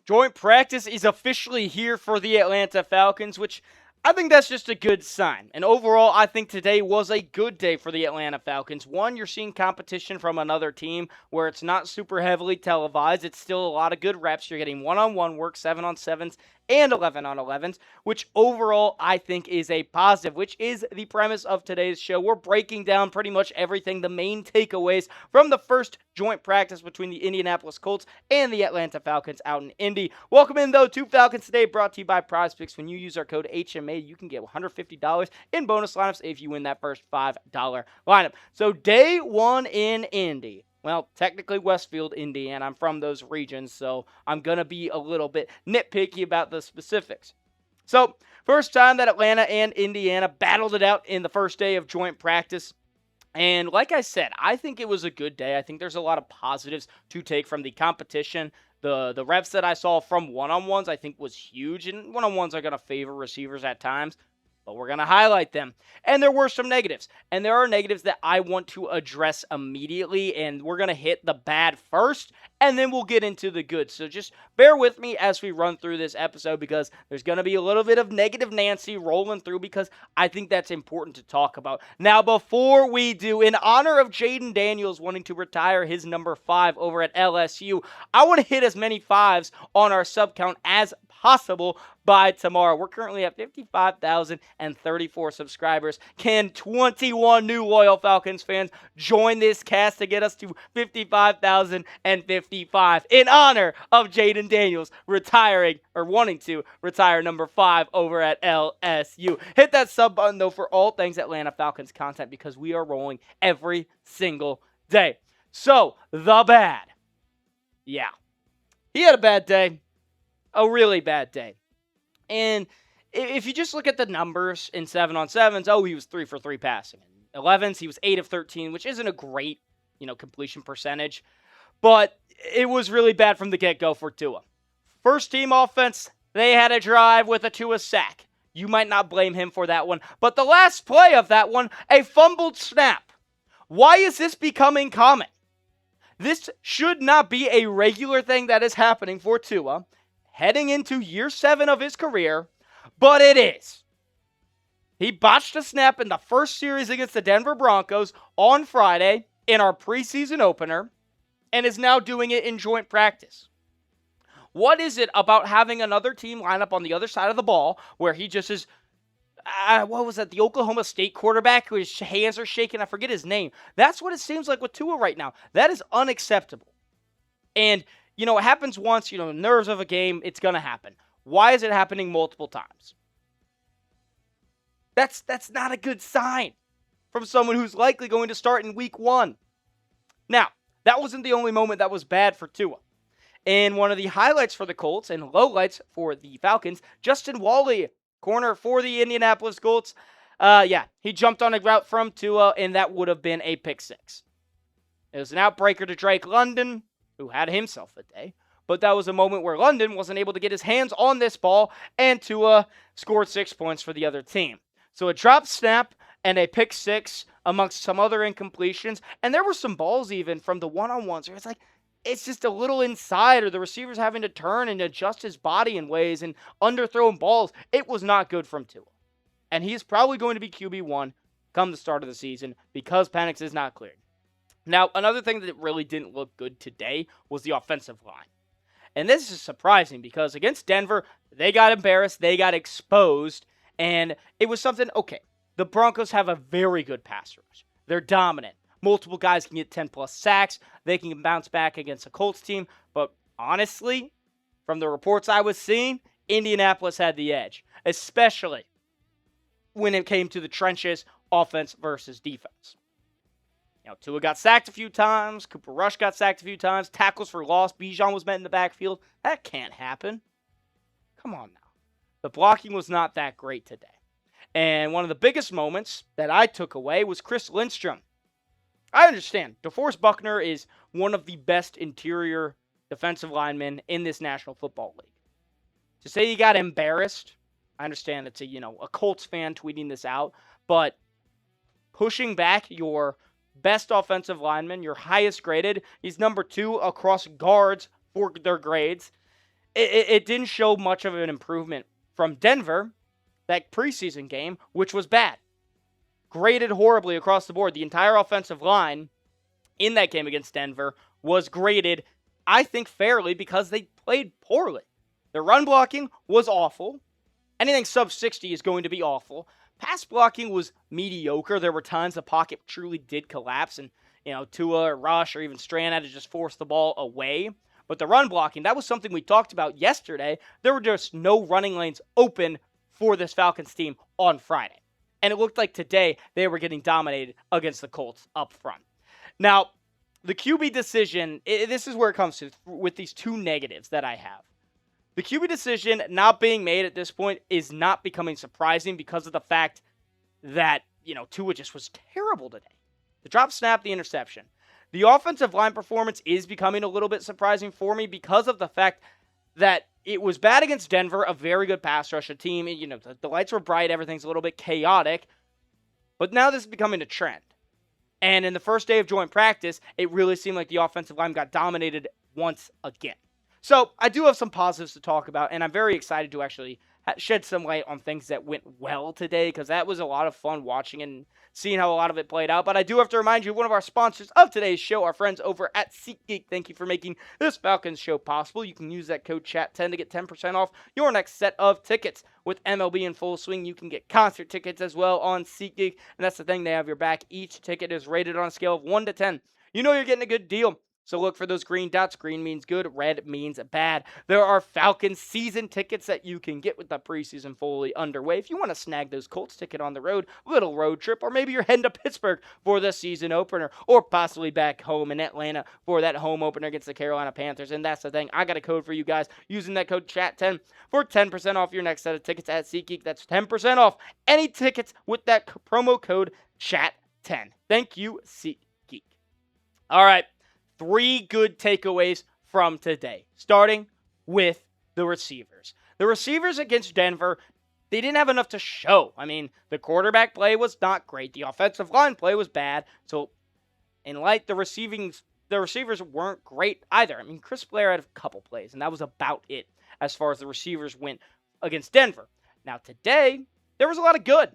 Joint practice is officially here for the Atlanta Falcons, which I think that's just a good sign. And overall, I think today was a good day for the Atlanta Falcons. One, you're seeing competition from another team where it's not super heavily televised. It's still a lot of good reps. You're getting one-on-one work, 7-on-7s, and 11-on-11s, which overall I think is a positive, which is the premise of today's show. We're breaking down pretty much everything, the main takeaways from the first joint practice between the Indianapolis Colts and the Atlanta Falcons out in Indy. Welcome in, though, to Falcons Today, brought to you by PrizePicks. When you use our code HMA, you can get $150 in bonus lineups if you win that first $5 lineup. So day one in Indy. Well, technically Westfield, Indiana. I'm from those regions, so I'm going to be a little bit nitpicky about the specifics. So, first time that Atlanta and Indiana battled it out in the first day of joint practice. And like I said, I think it was a good day. I think there's a lot of positives to take from the competition. The reps that I saw from one-on-ones I think was huge. And one-on-ones are going to favor receivers at times, but we're going to highlight them. And there were some negatives. And there are negatives that I want to address immediately. And we're going to hit the bad first, and then we'll get into the good. So just bear with me as we run through this episode, because there's going to be a little bit of negative Nancy rolling through, because I think that's important to talk about. Now, before we do, in honor of Jaden Daniels wanting to retire his number 5 over at LSU, I want to hit as many 5s on our sub count as possible by tomorrow. We're currently at 55,034 subscribers. Can 21 new loyal Falcons fans join this cast to get us to 55,055 in honor of Jaden Daniels retiring, or wanting to retire, number 5 over at LSU? Hit that sub button, though, for all things Atlanta Falcons content, because we are rolling every single day. So, the bad. Yeah. He had a bad day. A really bad day. And if you just look at the numbers in 7-on-7s, he was 3 for 3 passing. In 11s, he was 8 of 13, which isn't a great, completion percentage. But it was really bad from the get-go for Tua. First team offense, they had a drive with a Tua sack. You might not blame him for that one. But the last play of that one, a fumbled snap. Why is this becoming common? This should not be a regular thing that is happening for Tua heading into year 7 of his career, but it is. He botched a snap in the first series against the Denver Broncos on Friday in our preseason opener, and is now doing it in joint practice. What is it about having another team line up on the other side of the ball where he just is, the Oklahoma State quarterback whose hands are shaking? I forget his name. That's what it seems like with Tua right now. That is unacceptable. And it happens once, nerves of a game, it's going to happen. Why is it happening multiple times? That's not a good sign from someone who's likely going to start in week 1. Now, that wasn't the only moment that was bad for Tua. And one of the highlights for the Colts and lowlights for the Falcons, Justin Wally, corner for the Indianapolis Colts, he jumped on a route from Tua, and that would have been a pick 6. It was an outbreaker to Drake London, who had himself a day. But that was a moment where London wasn't able to get his hands on this ball, and Tua scored 6 points for the other team. So a drop snap and a pick 6 amongst some other incompletions. And there were some balls even from the one-on-ones where it's just a little inside, or the receiver's having to turn and adjust his body in ways and underthrown balls. It was not good from Tua. And he's probably going to be QB1 come the start of the season, because Penix is not cleared. Now, another thing that really didn't look good today was the offensive line. And this is surprising, because against Denver, they got embarrassed, they got exposed, and it was something, the Broncos have a very good pass rush. They're dominant. Multiple guys can get 10-plus sacks. They can bounce back against a Colts team. But honestly, from the reports I was seeing, Indianapolis had the edge, especially when it came to the trenches, offense versus defense. Tua got sacked a few times. Cooper Rush got sacked a few times. Tackles for loss. Bijan was met in the backfield. That can't happen. Come on now. The blocking was not that great today. And one of the biggest moments that I took away was Chris Lindstrom. I understand. DeForest Buckner is one of the best interior defensive linemen in this National Football League. To say he got embarrassed, I understand it's a Colts fan tweeting this out, but pushing back your best offensive lineman, your highest graded, he's number 2 across guards for their grades, it didn't show much of an improvement from Denver, that preseason game, which was bad. Graded horribly across the board. The entire offensive line in that game against Denver was graded, I think, fairly because they played poorly. The run blocking was awful. Anything sub 60 is going to be awful. Pass blocking was mediocre. There were times the pocket truly did collapse, and Tua or Rush or even Strand had to just force the ball away. But the run blocking, that was something we talked about yesterday. There were just no running lanes open for this Falcons team on Friday. And it looked like today they were getting dominated against the Colts up front. Now, the QB decision, this is where it comes to with these two negatives that I have. The QB decision not being made at this point is not becoming surprising because of the fact that, Tua just was terrible today. The drop snap, the interception. The offensive line performance is becoming a little bit surprising for me because of the fact that it was bad against Denver, a very good pass rush, a team, the lights were bright, everything's a little bit chaotic, but now this is becoming a trend. And in the first day of joint practice, it really seemed like the offensive line got dominated once again. So I do have some positives to talk about, and I'm very excited to actually shed some light on things that went well today, because that was a lot of fun watching and seeing how a lot of it played out. But I do have to remind you, one of our sponsors of today's show, our friends over at SeatGeek. Thank you for making this Falcons show possible. You can use that code CHAT10 to get 10% off your next set of tickets. With MLB in full swing, you can get concert tickets as well on SeatGeek. And that's the thing, they have your back. Each ticket is rated on a scale of 1 to 10. You know you're getting a good deal. So look for those green dots. Green means good, red means bad. There are Falcons season tickets that you can get with the preseason fully underway. If you want to snag those Colts ticket on the road, little road trip, or maybe you're heading to Pittsburgh for the season opener, or possibly back home in Atlanta for that home opener against the Carolina Panthers. And that's the thing, I got a code for you guys using that code CHAT10 for 10% off your next set of tickets at SeatGeek. That's 10% off any tickets with that promo code CHAT10. Thank you, SeatGeek. All right. 3 good takeaways from today, starting with the receivers. The receivers against Denver, they didn't have enough to show. I mean, the quarterback play was not great. The offensive line play was bad. So, in light, the receivers weren't great either. I mean, Chris Blair had a couple plays, and that was about it as far as the receivers went against Denver. Now, today, there was a lot of good.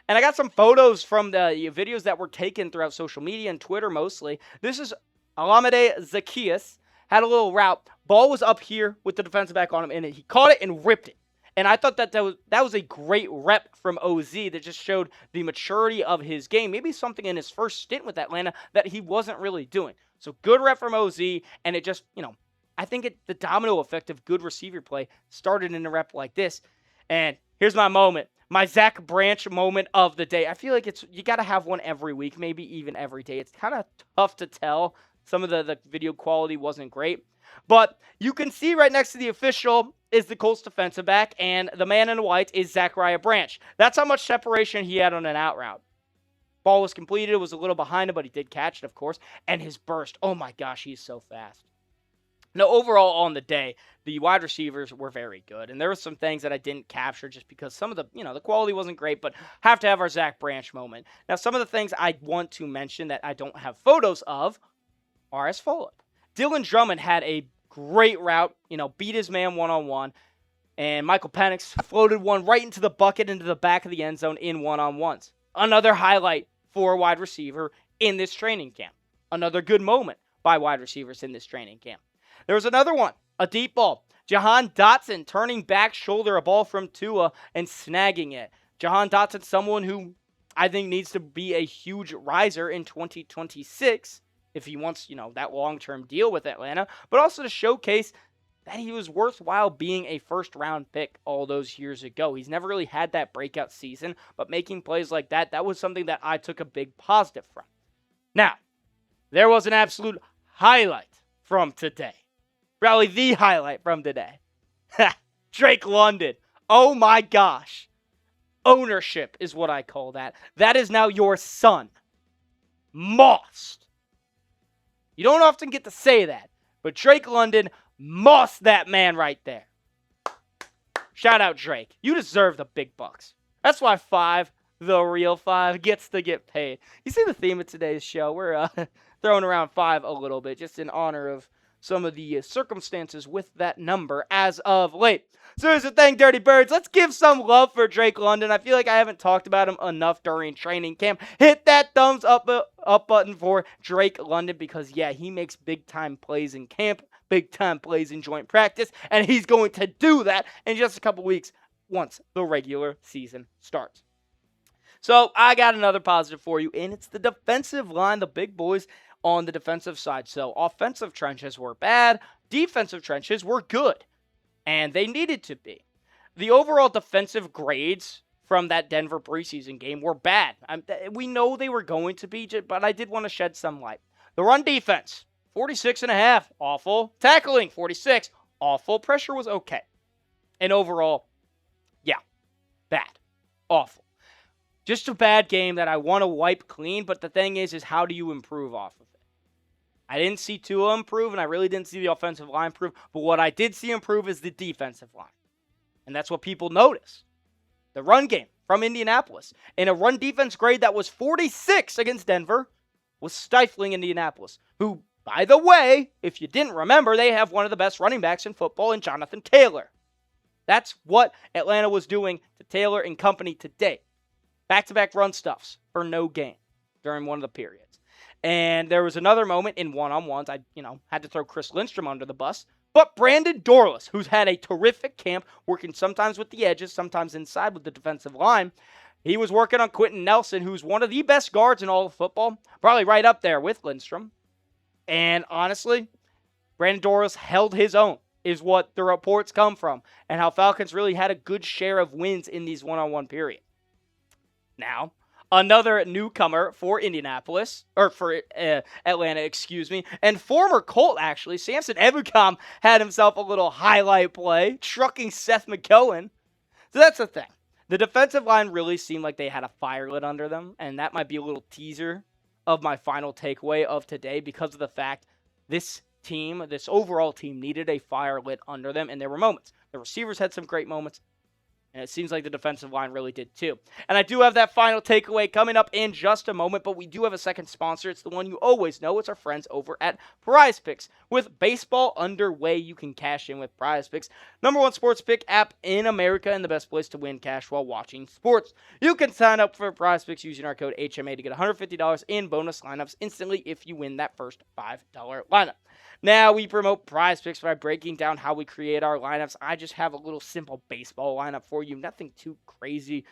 And I got some photos from the videos that were taken throughout social media and Twitter mostly. This is Alameda Zacchaeus had a little route. Ball was up here with the defensive back on him, and he caught it and ripped it. And I thought that was a great rep from OZ that just showed the maturity of his game. Maybe something in his first stint with Atlanta that he wasn't really doing. So good rep from OZ, and it just, I think the domino effect of good receiver play started in a rep like this. And here's my moment. My Zach Branch moment of the day. I feel like you got to have one every week, maybe even every day. It's kind of tough to tell. Some of the video quality wasn't great. But you can see right next to the official is the Colts defensive back, and the man in the white is Zachariah Branch. That's how much separation he had on an out route. Ball was completed. It was a little behind him, but he did catch it, of course. And his burst. Oh, my gosh, he's so fast. Now, overall on the day, the wide receivers were very good. And there were some things that I didn't capture just because some of the quality wasn't great, but have to have our Zach Branch moment. Now, some of the things I want to mention that I don't have photos of are as follows. Dylan Drummond had a great route, beat his man one-on-one, and Michael Penix floated one right into the bucket into the back of the end zone in one-on-ones. Another highlight for a wide receiver in this training camp. Another good moment by wide receivers in this training camp. There was another one, a deep ball. Jahan Dotson turning back shoulder a ball from Tua and snagging it. Jahan Dotson, someone who I think needs to be a huge riser in 2026 if he wants, that long-term deal with Atlanta, but also to showcase that he was worthwhile being a first-round pick all those years ago. He's never really had that breakout season, but making plays like that was something that I took a big positive from. Now, there was an absolute highlight from today. Probably the highlight from today. Drake London. Oh my gosh. Ownership is what I call that. That is now your son. Mossed. You don't often get to say that, but Drake London mossed that man right there. Shout out Drake. You deserve the big bucks. That's why 5, the real 5, gets to get paid. You see the theme of today's show? We're throwing around 5 a little bit, just in honor of some of the circumstances with that number as of late. So here's the thing, Dirty Birds. Let's give some love for Drake London. I feel like I haven't talked about him enough during training camp. Hit that thumbs up button for Drake London because, yeah, he makes big-time plays in camp, big-time plays in joint practice, and he's going to do that in just a couple weeks once the regular season starts. So I got another positive for you, and it's the defensive line, the big boys on the defensive side. So offensive trenches were bad, defensive trenches were good, and they needed to be. The overall defensive grades from that Denver preseason game were bad. We know they were going to be, but I did want to shed some light. The run defense, 46.5, awful. Tackling, 46, awful. Pressure was okay. And overall, yeah, bad, awful. Just a bad game that I want to wipe clean, but the thing is how do you improve off of it? I didn't see Tua improve, and I really didn't see the offensive line improve, but what I did see improve is the defensive line. And that's what people notice. The run game from Indianapolis. And a run defense grade that was 46 against Denver was stifling Indianapolis, who, by the way, if you didn't remember, they have one of the best running backs in football in Jonathan Taylor. That's what Atlanta was doing to Taylor and company today. Back-to-back run stuffs for no gain during one of the periods. And there was another moment in one-on-ones. I, had to throw Chris Lindstrom under the bus. But Brandon Dorlus, who's had a terrific camp, working sometimes with the edges, sometimes inside with the defensive line. He was working on Quentin Nelson, who's one of the best guards in all of football. Probably right up there with Lindstrom. And honestly, Brandon Dorlus held his own, is what the reports come from. And how Falcons really had a good share of wins in these one-on-one periods. Now, another newcomer for Indianapolis, or for Atlanta, and former Colt, actually, Samson Ebukam had himself a little highlight play, trucking Seth McKowen. So that's the thing. The defensive line really seemed like they had a fire lit under them, and that might be a little teaser of my final takeaway of today because of the fact this overall team needed a fire lit under them, and there were moments. The receivers had some great moments. And it seems like the defensive line really did too. And I do have that final takeaway coming up in just a moment, but we do have a second sponsor. It's the one you always know. It's our friends over at Prize Picks. With baseball underway, you can cash in with Prize Picks, #1 sports pick app in America and the best place to win cash while watching sports. You can sign up for Prize Picks using our code HMA to get $150 in bonus lineups instantly if you win that first $5 lineup. Now, we promote Prize Picks by breaking down how we create our lineups. I just have a little simple baseball lineup for you. Nothing too crazy.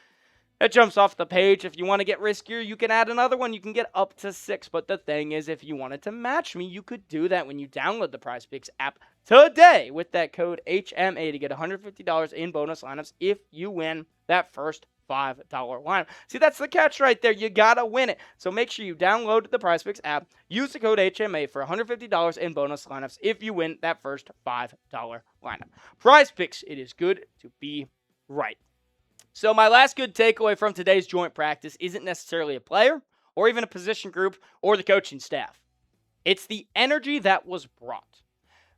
That jumps off the page. If you want to get riskier, you can add another one. You can get up to 6. But the thing is, if you wanted to match me, you could do that when you download the Prize Picks app today with that code HMA to get $150 in bonus lineups if you win that first $5 lineup. See, that's the catch right there. You got to win it. So make sure you download the Prize Picks app. Use the code HMA for $150 in bonus lineups if you win that first $5 lineup. Prize Picks, it is good to be right. So my last good takeaway from today's joint practice isn't necessarily a player or even a position group or the coaching staff. It's the energy that was brought.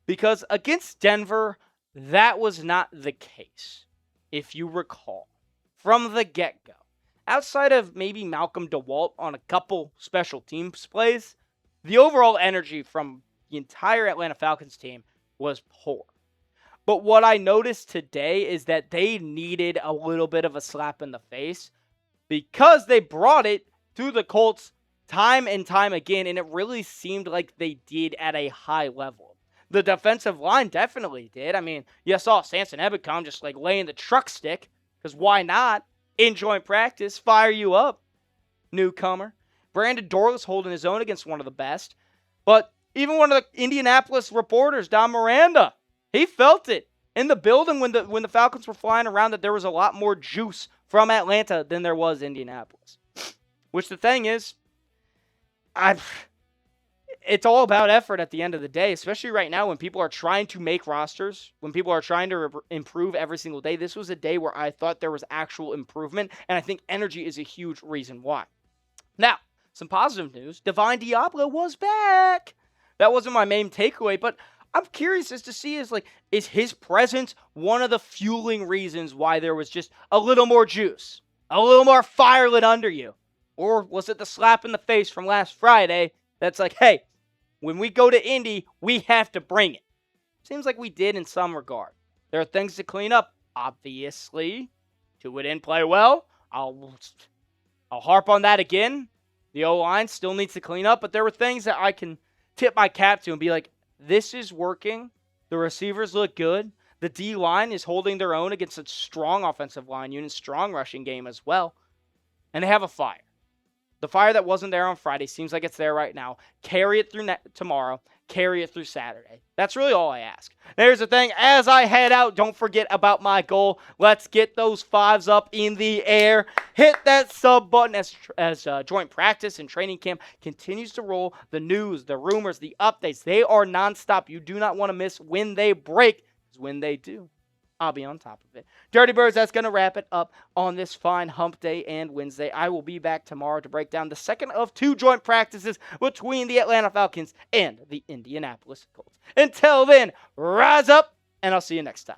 Because against Denver, that was not the case, if you recall. From the get-go. Outside of maybe Malcolm DeWalt on a couple special teams plays, the overall energy from the entire Atlanta Falcons team was poor. But what I noticed today is that they needed a little bit of a slap in the face because they brought it to the Colts time and time again, and it really seemed like they did at a high level. The defensive line definitely did. I mean, you saw Samson Ebukam just laying the truck stick. Because why not? In joint practice, fire you up, newcomer. Brandon Dorlus holding his own against one of the best. But even one of the Indianapolis reporters, Don Miranda, he felt it in the building when the Falcons were flying around that there was a lot more juice from Atlanta than there was Indianapolis. Which the thing is, it's all about effort at the end of the day, especially right now when people are trying to make rosters, when people are trying to improve every single day. This was a day where I thought there was actual improvement, and I think energy is a huge reason why. Now, some positive news. Divine Diablo was back. That wasn't my main takeaway, but I'm curious as to see is his presence one of the fueling reasons why there was just a little more juice, a little more fire lit under you? Or was it the slap in the face from last Friday that's like, hey, when we go to Indy, we have to bring it. Seems like we did in some regard. There are things to clean up, obviously. Tua didn't play well. I'll harp on that again. The O-line still needs to clean up, but there were things that I can tip my cap to and be like, this is working. The receivers look good. The D-line is holding their own against a strong offensive line unit, strong rushing game as well. And they have a fire. The fire that wasn't there on Friday seems like it's there right now. Carry it through tomorrow. Carry it through Saturday. That's really all I ask. There's the thing. As I head out, don't forget about my goal. Let's get those fives up in the air. Hit that sub button as joint practice and training camp continues to roll. The news, the rumors, the updates, they are nonstop. You do not want to miss when they break, because when they do, I'll be on top of it. Dirty Birds, that's going to wrap it up on this fine hump day and Wednesday. I will be back tomorrow to break down the second of 2 joint practices between the Atlanta Falcons and the Indianapolis Colts. Until then, rise up, and I'll see you next time.